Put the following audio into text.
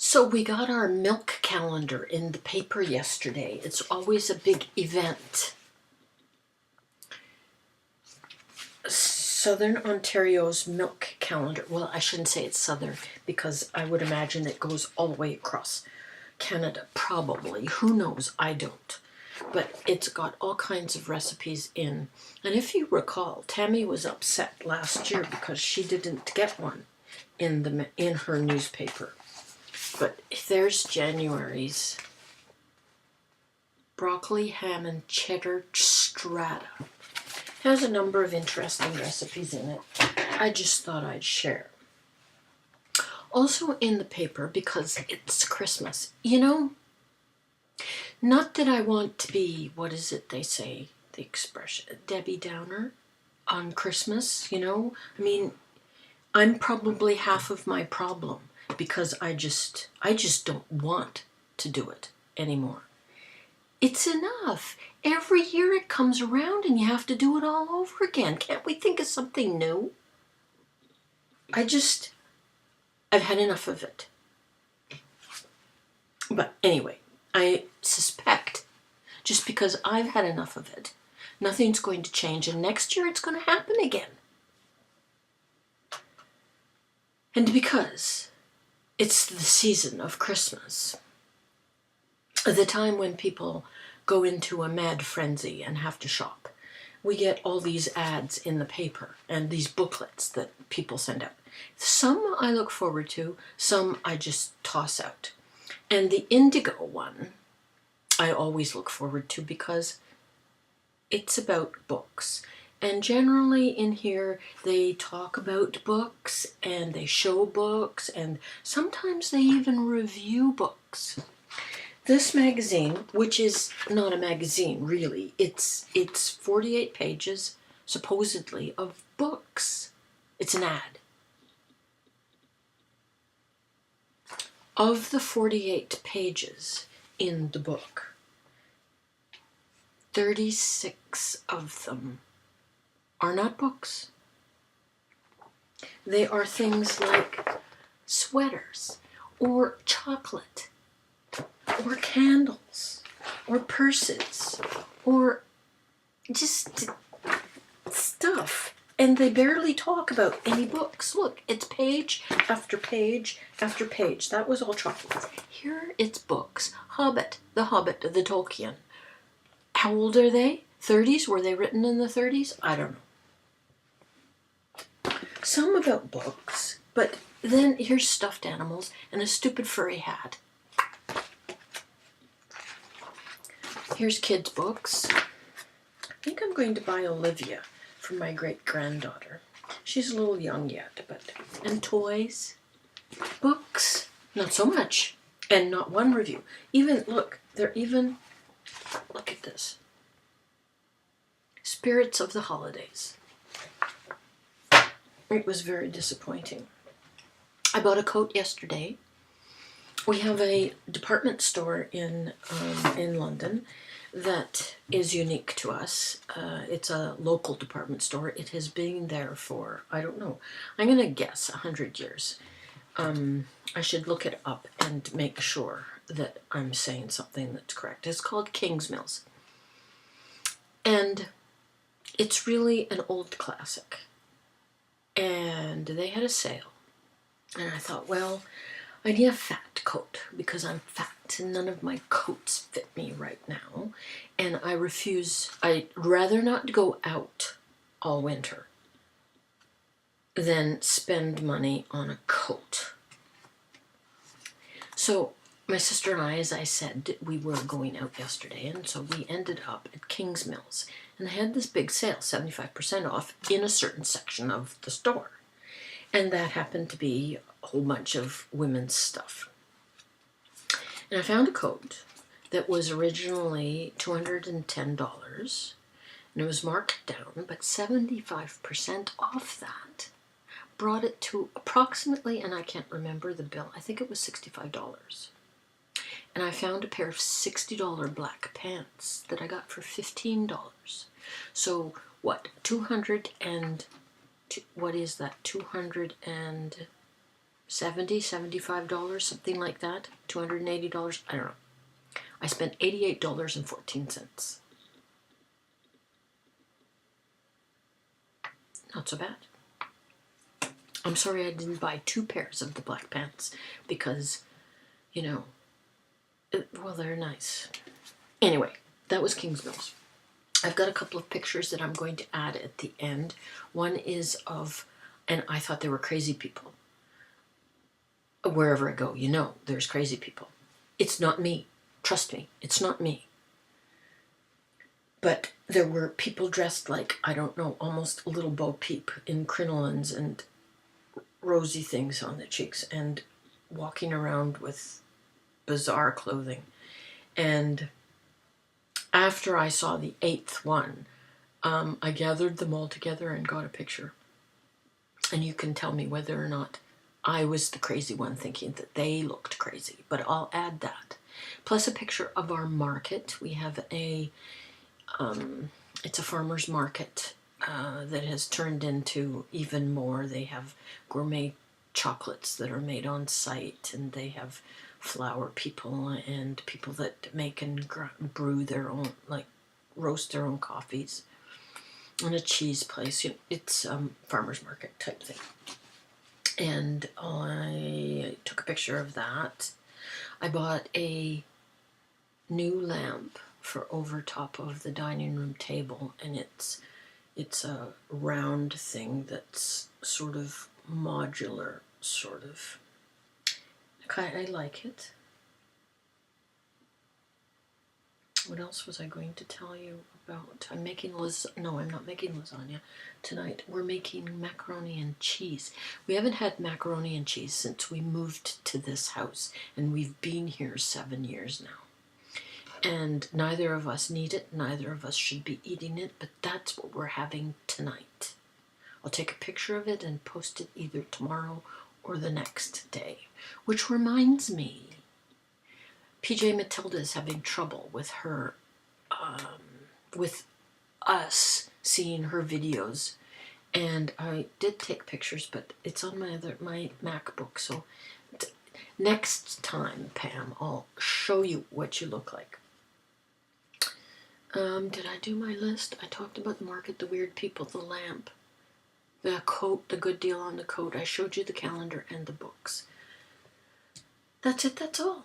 So we got our milk calendar in the paper yesterday. It's always a big event. Southern Ontario's milk calendar. Well, I shouldn't say it's southern because I would imagine it goes all the way across Canada, probably. Who knows? I don't. But it's got all kinds of recipes in. And if you recall, Tammy was upset last year because she didn't get one in her newspaper. But there's January's broccoli, ham, and cheddar strata. Has a number of interesting recipes in it. I just thought I'd share. Also in the paper, because it's Christmas, you know, not that I want to be, what is it they say, the expression, Debbie Downer on Christmas, you know? I mean, I'm probably half of my problem because I just don't want to do it anymore. It's enough. Every year it comes around and you have to do it all over again. Can't we think of something new? I've had enough of it. But anyway, I suspect just because I've had enough of it, nothing's going to change, and next year it's going to happen again. And because it's the season of Christmas, the time when people go into a mad frenzy and have to shop, we get all these ads in the paper and these booklets that people send out. Some I look forward to, some I just toss out. And the indigo one I always look forward to because it's about books. And generally in here they talk about books and they show books and sometimes they even review books. This magazine, which is not a magazine really, it's 48 pages supposedly of books. It's an ad. Of the 48 pages in the book, 36 of them are not books. They are things like sweaters or chocolate or candles or purses or just stuff. And they barely talk about any books. Look, it's page after page after page. That was all chocolates. Here it's books. Hobbit, the Tolkien. How old are they? 30s? Were they written in the 30s? I don't know. Some about books, but then here's stuffed animals and a stupid furry hat. Here's kids' books. I think I'm going to buy Olivia for my great-granddaughter. She's a little young yet, and toys, books, not so much, and not one review. Look at this. Spirits of the Holidays. It was very disappointing. I bought a coat yesterday. We have a department store in London that is unique to us. It's a local department store. It has been there for, I don't know, I'm going to guess 100 years. I should look it up and make sure that I'm saying something that's correct. It's called Kingsmills. And it's really an old classic. And they had a sale. And I thought, well, I need a fat coat because I'm fat and none of my coats fit me right now. And I'd rather not go out all winter than spend money on a coat. So my sister and I, as I said, we were going out yesterday, and so we ended up at Kingsmills. And they had this big sale, 75% off, in a certain section of the store. And that happened to be a whole bunch of women's stuff. And I found a coat that was originally $210, and it was marked down, but 75% off that brought it to approximately, and I can't remember the bill, I think it was $65. And I found a pair of $60 black pants that I got for $15. So what, 200 and, what is that, 200 and $70, $75, something like that. $280, I don't know. I spent $88.14. Not so bad. I'm sorry I didn't buy 2 pairs of the black pants because, you know, well, they're nice. Anyway, that was Kings Mills. I've got a couple of pictures that I'm going to add at the end. One is of, and I thought they were crazy people. Wherever I go, you know, there's crazy people. It's not me. Trust me, it's not me. But there were people dressed like, I don't know, almost a little Bo Peep in crinolines and rosy things on the cheeks and walking around with bizarre clothing. And after I saw the 8th one, I gathered them all together and got a picture. And you can tell me whether or not I was the crazy one thinking that they looked crazy, but I'll add that. Plus a picture of our market. We have a, it's a farmer's market that has turned into even more. They have gourmet chocolates that are made on site, and they have flower people and people that make and brew their own, like roast their own coffees, and a cheese place. It's farmer's market type thing. And I took a picture of that. I bought a new lamp for over top of the dining room table, and it's a round thing that's sort of modular, sort of. I like it. What else was I going to tell you about? I'm making no, I'm not making lasagna tonight. We're making macaroni and cheese. We haven't had macaroni and cheese since we moved to this house, and we've been here 7 years now. And neither of us need it, neither of us should be eating it, but that's what we're having tonight. I'll take a picture of it and post it either tomorrow or the next day. Which reminds me, PJ Matilda is having trouble with her, with us seeing her videos. And I did take pictures, but it's on my MacBook. So next time, Pam, I'll show you what you look like. Did I do my list? I talked about the market, the weird people, the lamp, the coat, the good deal on the coat. I showed you the calendar and the books. That's it, that's all.